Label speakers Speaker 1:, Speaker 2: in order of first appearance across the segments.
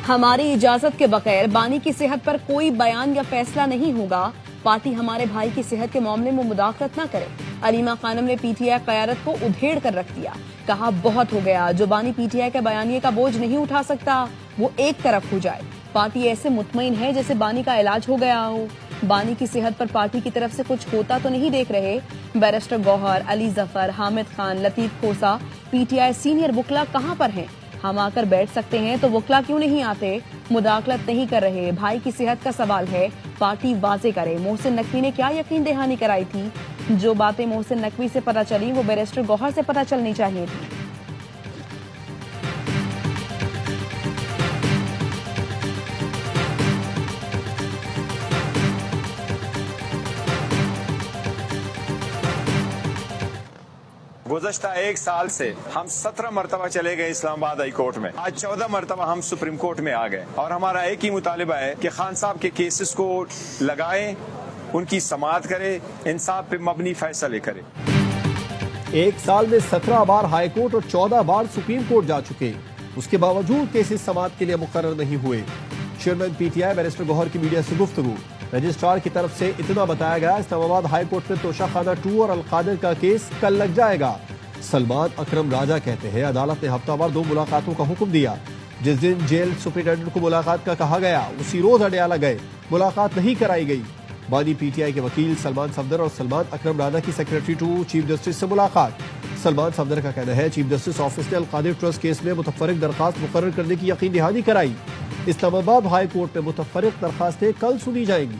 Speaker 1: हमारी इजाजत के बगैर बानी की सेहत पर कोई बयान या फैसला नहीं होगा। पार्टी हमारे भाई की सेहत के मामले में मुदाखलत न करे। अलीमा खानम ने पीटीआई क़यादत को उधेड़ कर रख दिया। कहा बहुत हो गया, जो बानी पीटीआई के बयानिए का बोझ नहीं उठा सकता वो एक तरफ हो जाए। पार्टी ऐसे मुतमईन है जैसे बानी का इलाज हो गया हो। बानी की सेहत पर पार्टी की तरफ से कुछ होता तो नहीं देख रहे। बैरिस्टर गौहर, अली जफर, हामिद खान, लतीफ खोसा, पीटीआई सीनियर वुकला कहां पर हैं? हम आकर बैठ सकते हैं तो वुकला क्यों नहीं आते? मुदाखलत नहीं कर रहे। भाई की सेहत का सवाल है, पार्टी वाजे करे। मोहसिन नकवी ने क्या यकीन दहानी कराई थी? जो बातें मोहसिन नकवी से पता चली वो बैरिस्टर गौहर से पता चलनी चाहिए थी।
Speaker 2: गुज़श्ता एक साल से हम 17 मरतबा चले गए इस्लामाबाद हाई कोर्ट में। आज 14 मरतबा हम सुप्रीम कोर्ट में आ गए और हमारा एक ही मुतालिबा है कि खान साहब के केसेस को लगाएं, उनकी समाअत करें, इंसाफ पे मबनी फैसले करें।
Speaker 3: एक साल में 17 बार हाई कोर्ट और 14 बार सुप्रीम कोर्ट जा चुके, उसके बावजूद केसेस समाअत के लिए मुकर्रर नहीं हुए। चेयरमैन पीटीआई बैरिस्टर गौहर की मीडिया से गुफ्तगू। रजिस्ट्रार की तरफ से इतना बताया गया, इस्लामाबाद हाई कोर्ट में तोशाखाना 2 और अलकादिर का केस कल लग जाएगा। सलमान अकरम राजा कहते हैं अदालत ने हफ्तावार 2 मुलाकातों का हुक्म दिया। जिस दिन जेल सुपरिटेंडेंट को मुलाकात का कहा गया उसी रोज अडयाला गए, मुलाकात नहीं कराई गई। बानी पीटीआई के वकील सलमान सफदर और सलमान अकरम राजा की सेक्रेटरी टू चीफ जस्टिस से मुलाकात। सलमान सफदर का कहना है चीफ जस्टिस ऑफिस ने अलकादिर ट्रस्ट केस में मुतफरिक दरखास्त मुकर्रर करने की यकीन दहानी कराई। इस्लामाबाद हाई कोर्ट में मुतफरिक दरखास्तें कल सुनी जाएंगी।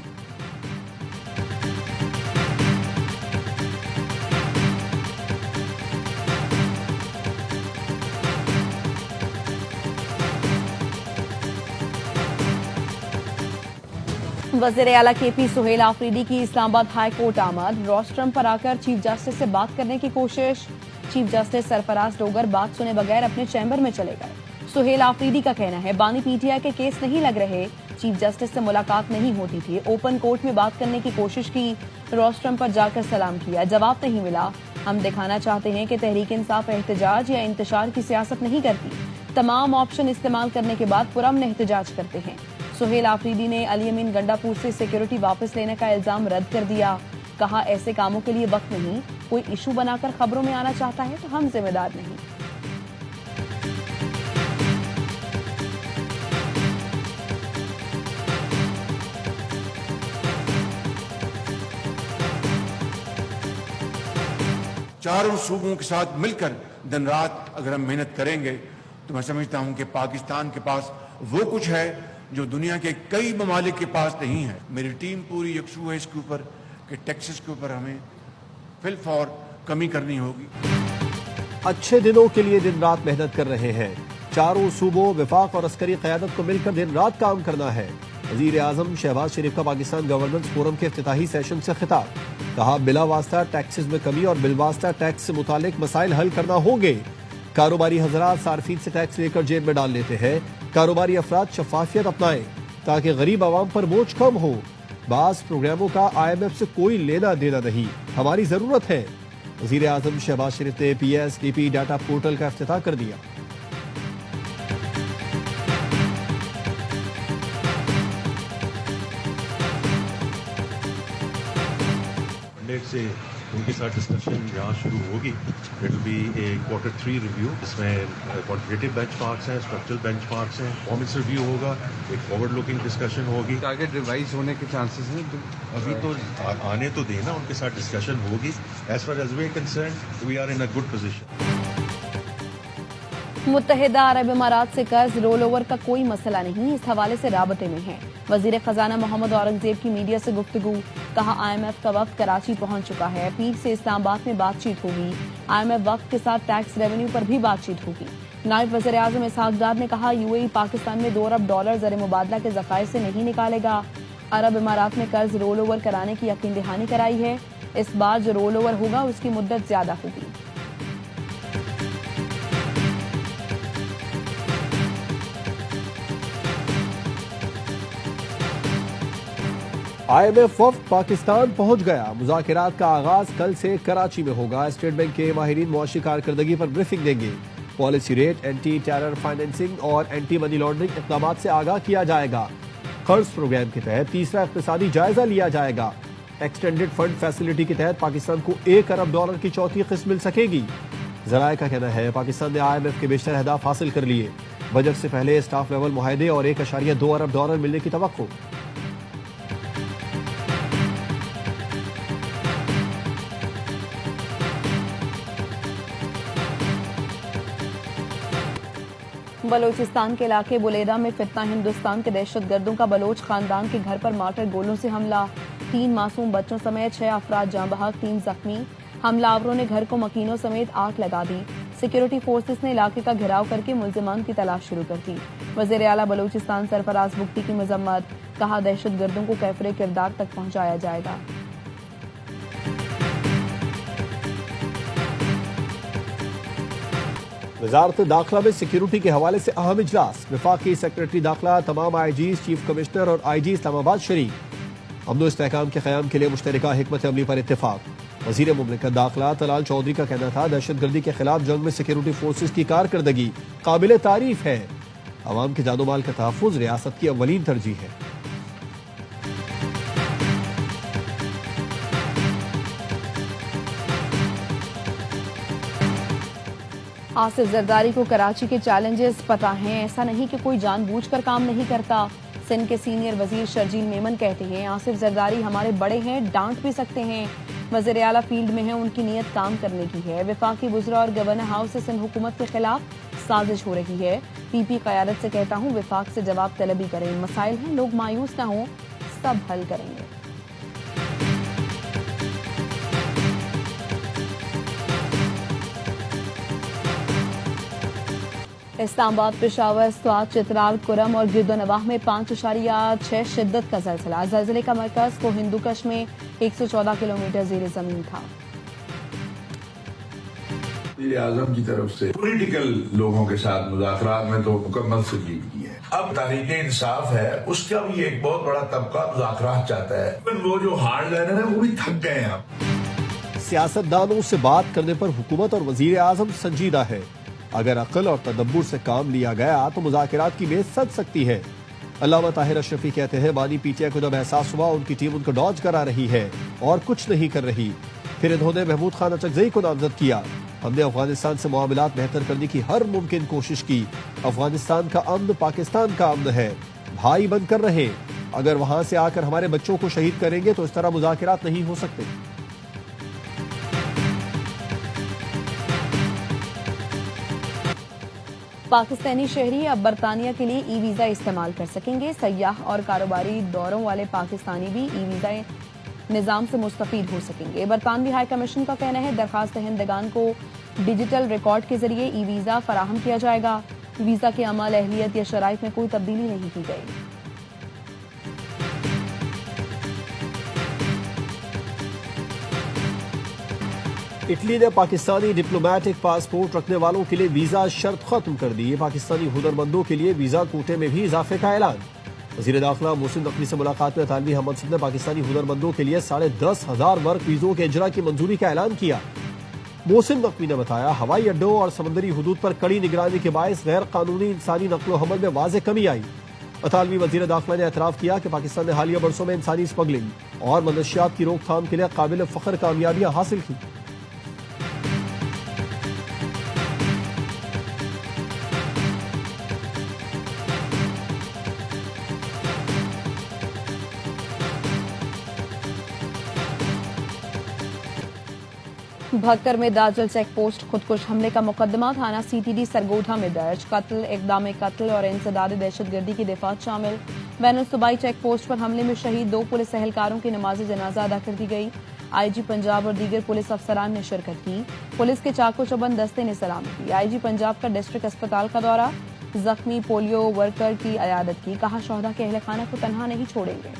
Speaker 1: वज़ीर आला केपी सुहेल आफरीदी की इस्लामाबाद हाई कोर्ट आमद। रोस्ट्रम पर आकर चीफ जस्टिस से बात करने की कोशिश। चीफ जस्टिस सरफराज डोगर बात सुने बगैर अपने चैम्बर में चले गए। सुहेल आफरीदी का कहना है बानी पीटीआई के केस नहीं लग रहे, चीफ जस्टिस से मुलाकात नहीं होती थी। ओपन कोर्ट में बात करने की कोशिश की, रोस्ट्रम पर जाकर सलाम किया, जवाब नहीं मिला। हम दिखाना चाहते हैं कि तहरीक इंसाफ एहतजाज या इंतशार की सियासत नहीं करती। तमाम ऑप्शन इस्तेमाल करने के बाद पुरअमन एहतजाज करते हैं। सुहेल आफरीदी ने अली अमीन गंडापुर से सिक्योरिटी वापस लेने का इल्जाम रद्द कर दिया। कहा ऐसे कामों के लिए वक्त नहीं, कोई इशू बनाकर खबरों में आना चाहता है तो हम जिम्मेदार नहीं।
Speaker 4: चारों सूबों के साथ मिलकर दिन रात अगर हम मेहनत करेंगे तो मैं समझता हूं कि पाकिस्तान के पास वो कुछ है जो दुनिया के कई ममालिक के पास नहीं है। मेरी टीम पूरी यकसू है इसके ऊपर कि टैक्सेस के ऊपर हमें फिलफौर कमी करनी होगी।
Speaker 3: अच्छे दिनों के लिए दिन रात मेहनत कर रहे हैं। चारों सूबों, विफाक और अस्करी क़यादत को मिलकर दिन रात काम करना है। वज़ीर आज़म शहबाज शरीफ का पाकिस्तान गवर्नेंस फोरम के इफ्तिताही सेशन से खिताब। कहा बिला वास्ता टैक्सेस में कमी और बिलवास्ता टैक्स से मुतालिक मसाइल हल करना होंगे। कारोबारी हजरात सार्फिन से टैक्स लेकर जेब में डाल लेते हैं। कारोबारी अफराद शफाफियत अपनाएं ताकि गरीब आवाम पर बोझ कम हो। बास प्रोग्रामों का IMF से कोई लेना देना नहीं, हमारी जरूरत है। वज़ीर आज़म शहबाज शरीफ ने PSDP डाटा पोर्टल का इफ्तिताह कर दिया।
Speaker 5: से उनके साथ डिस्कशन यहाँ शुरू होगी। It will be A quarter 3 review, इसमें क्वांटिटेटिव बेंचमार्क्स हैं, स्ट्रक्चरल बेंचमार्क्स हैं, परफॉर्मेंस रिव्यू होगा, एक फॉरवर्ड लुकिंग डिस्कशन होगी।
Speaker 6: टारगेट रिवाइज होने के चांसेस हैं तो
Speaker 5: अभी तो आने तो देना, उनके साथ डिस्कशन होगी। As far as we are concerned we are in a good position.
Speaker 1: मुत्तहिदा अरब इमारात से कर्ज रोल ओवर का कोई मसला नहीं, इस हवाले से राबते में है। वजीर खजाना मोहम्मद औरंगजेब की मीडिया से गुफ्तगू। कहा IMF का वक्त कराची पहुंच चुका है, पीर से इस्लामाबाद में बातचीत होगी। IMF वक्त के साथ टैक्स रेवेन्यू पर भी बातचीत होगी। नायब वज़ीर आज़म इसहाक डार ने कहा UAE पाकिस्तान में $2 अरब ज़र मुबादला के ज़खायर से नहीं निकालेगा। अरब इमारात ने कर्ज रोल ओवर कराने की यकीन दहानी कराई है। इस बार जो रोल ओवर होगा उसकी मुद्दत ज्यादा होगी।
Speaker 3: IMF वफ्द पाकिस्तान पहुंच गया। मुज़ाकिरात का आगाज कल से कराची में होगा। स्टेट बैंक के माहिरीन मुआशी कारकर्दगी पर ब्रीफिंग देंगे। Policy rate, anti terror financing और एंटी मनी लॉन्ड्रिंग इक़दाम से आगाह किया जाएगा। कर्ज प्रोग्राम के तहत तीसरा इक़्तिसादी जायजा लिया जाएगा। एक्सटेंडेड फंड फैसिलिटी के तहत पाकिस्तान को $1 अरब की चौथी किस्त मिल सकेगी। ज़राए का कहना है पाकिस्तान ने IMF के बेशतर अहदाफ हासिल कर लिए। बजट से पहले स्टाफ लेवल मुआहदे और $1.2 अरब मिलने की तवक्को।
Speaker 1: बलोचिस्तान के इलाके बुलेदा में फितना हिंदुस्तान के दहशतगर्दों का बलोच खानदान के घर पर मार्टर गोलों से हमला। 3 मासूम बच्चों समेत 6 अफराद जाँ बहक, 3 जख्मी। हमलावरों ने घर को मकीनों समेत आग लगा दी। सिक्योरिटी फोर्सेस ने इलाके का घेराव करके मुल्जिमान की तलाश शुरू कर दी। वज़ीर आला बलोचिस्तान सरफराज बुख्ती की मजम्मत, कहा दहशतगर्दों को कैफरे किरदार तक पहुंचाया जाएगा।
Speaker 3: वजारत दाखिला में सिक्योरिटी के हवाले से अहम इजलास। वफाकी सेक्रेटरी दाखिला, तमाम IGs, चीफ कमिश्नर और IG इस्लामाबाद शरीक। अमन इस्तेहकाम के क़याम के लिए मुश्तरका हिकमत अमली पर इत्तेफाक। वज़ीर मुमलिकत दाखिला तलाल चौधरी का कहना था दहशतगर्दी के खिलाफ जंग में सिक्योरिटी फोर्सेस की कारकर्दगी काबिल तारीफ है। अवाम के जानो माल का तहफ़्फ़ुज़ रियासत की अव्वलीन तरजीह है।
Speaker 1: आसिफ जरदारी को कराची के चैलेंजेस पता हैं, ऐसा नहीं कि कोई जानबूझकर काम नहीं करता। सिंध के सीनियर वजीर शर्जील मेमन कहते हैं आसिफ जरदारी हमारे बड़े हैं, डांट भी सकते हैं। वज़ीर आला फील्ड में है, उनकी नीयत काम करने की है। वफाकी बुज़रा और गवर्नर हाउस से सिंध हुकूमत के खिलाफ साजिश हो रही है। PP क़यादत से कहता हूँ वफाक से जवाब तलबी करें। मसाइल हैं, लोग मायूस न हों, सब हल करेंगे। इस्लामाबाद, पेशावर, स्वात, चित्राल, कुरम और गिरदोनवाह में 5.6 शिद्दत का ज़लज़ला। ज़लज़ले का मरकज़ को हिंदूकश में 114 किलोमीटर ज़ेरे ज़मीन था।
Speaker 7: आज़म की तरफ से पॉलिटिकल लोगों के साथ मुज़ाकरात में तो मुकम्मल संजीदगी है। अब तहरीक इंसाफ है, उसका भी एक बहुत बड़ा तबका मुज़ाकरात चाहता है। वो जो हार्डलाइनर है वो भी थक गए हैं। अब
Speaker 3: सियासतदानों से बात करने पर हुकूमत और वज़ीर आज़म संजीदा है। अगर अक्ल और तदब्बुर से काम लिया गया तो मुज़ाकरात की मेज सज सकती है। अल्लामा ताहिर अशरफी कहते हैं बानी PTI को जब एहसास हुआ उनकी टीम उनको डॉज करा रही है और कुछ नहीं कर रही, फिर इन्होंने महमूद खान अचकज़ई को नामजद किया। हमने अफगानिस्तान से मामलात बेहतर करने की हर मुमकिन कोशिश की। अफगानिस्तान का अमन पाकिस्तान का अमन है, भाई बनकर रहे। अगर वहां से आकर हमारे बच्चों को शहीद करेंगे तो इस तरह मुज़ाकरात नहीं हो सकते।
Speaker 1: पाकिस्तानी शहरी अब बरतानिया के लिए ई-वीज़ा इस्तेमाल कर सकेंगे। सयाह और कारोबारी दौरों वाले पाकिस्तानी भी ई-वीज़ा निज़ाम से मुस्तफ़ीद हो सकेंगे। बरतानवी हाई कमीशन का कहना है दरखास्त दहिंदगान को डिजिटल रिकॉर्ड के जरिए ई-वीज़ा फराहम किया जाएगा। वीज़ा के अमल, अहलियत या शराइत में कोई तब्दीली नहीं की गई।
Speaker 3: इटली ने पाकिस्तानी डिप्लोमेटिक पासपोर्ट रखने वालों के लिए वीजा शर्त खत्म कर दी। पाकिस्तानी हुनरमंदों के लिए वीजा कोटे में भी इजाफे का ऐलान। वज़ीर दाखिला मोहसिन नकवी से मुलाकात में तालिबी अहमद सिंह ने पाकिस्तानी हुनरमंदों के लिए 10,500 वर्क वीजों के इजरा की मंजूरी का ऐलान किया। मोहसिन नकवी ने बताया हवाई अड्डों और समंदरी हुदूद पर कड़ी निगरानी के बायस गैर कानूनी इंसानी नकलो हमल में वाज़ेह कमी आई। अतालवी वज़ीर दाखिला ने एतराफ़ किया कि पाकिस्तान ने हालिया बरसों में इंसानी स्मगलिंग और मनशियात की रोकथाम के लिए काबिल फ़ख्र कामयाबियां हासिल की।
Speaker 1: भक्कर में दाजल चेक पोस्ट खुदकुश हमले का मुकदमा थाना CTD सरगोधा में दर्ज। कत्ल, इक़दाम कत्ल और इंसदाद दहशतगर्दी की दिफात शामिल। बैनुल सूबाई चेक पोस्ट पर हमले में शहीद 2 पुलिस एहलकारों की नमाज जनाजा अदा कर दी गई। IG पंजाब और दीगर पुलिस अफसरान ने शिरकत की। पुलिस के चाको चौबंद दस्ते ने सलामी की। IG पंजाब का डिस्ट्रिक्ट अस्पताल का दौरा, जख्मी पोलियो वर्कर की अयादत की। कहा शोहदा के अहल खाना को तनहा नहीं छोड़ेंगे।